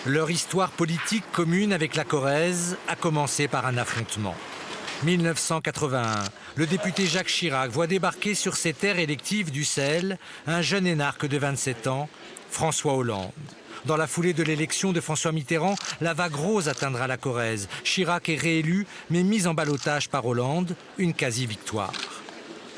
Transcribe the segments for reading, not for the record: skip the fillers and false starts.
Leur histoire politique commune avec la Corrèze a commencé par un affrontement. 1981, le député Jacques Chirac voit débarquer sur ses terres électives du Sel un jeune énarque de 27 ans, François Hollande. Dans la foulée de l'élection de François Mitterrand, la vague rose atteindra la Corrèze. Chirac est réélu, mais mis en ballottage par Hollande, une quasi-victoire.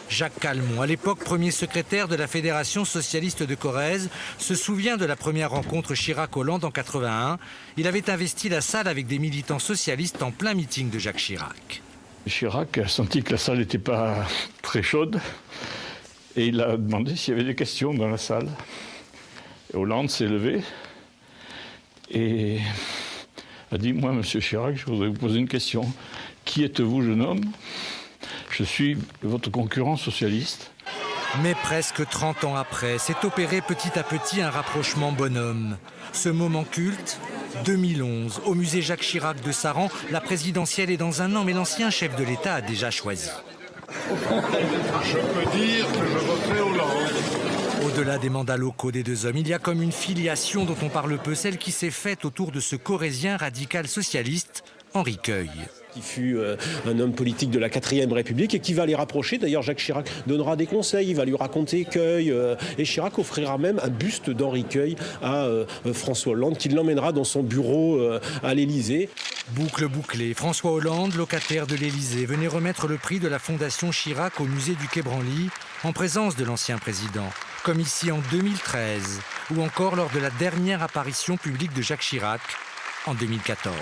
Jacques Calmont, à l'époque premier secrétaire de la Fédération socialiste de Corrèze, se souvient de la première rencontre Chirac-Hollande en 81. Il avait investi la salle avec des militants socialistes en plein meeting de Jacques Chirac. Chirac a senti que la salle n'était pas très chaude et il a demandé s'il y avait des questions dans la salle. Et Hollande s'est levé et a dit « Moi, monsieur Chirac, je voudrais vous poser une question. Qui êtes-vous, jeune homme ? Je suis votre concurrent socialiste. » Mais presque 30 ans après, s'est opéré petit à petit un rapprochement bonhomme. Ce moment culte, 2011, au musée Jacques Chirac de Saran, la présidentielle est dans un an, mais l'ancien chef de l'État a déjà choisi. Je peux dire que je voterai Hollande. Au-delà des mandats locaux des deux hommes, il y a comme une filiation dont on parle peu, celle qui s'est faite autour de ce corrézien radical socialiste, Henri Queuille. Qui fut un homme politique de la 4e République et qui va les rapprocher. D'ailleurs, Jacques Chirac donnera des conseils, il va lui raconter Queuille. Et Chirac offrira même un buste d'Henri Queuille à François Hollande, qui l'emmènera dans son bureau à l'Élysée. Boucle bouclée, François Hollande, locataire de l'Élysée, venait remettre le prix de la Fondation Chirac au musée du Quai Branly, en présence de l'ancien président, comme ici en 2013, ou encore lors de la dernière apparition publique de Jacques Chirac, en 2014.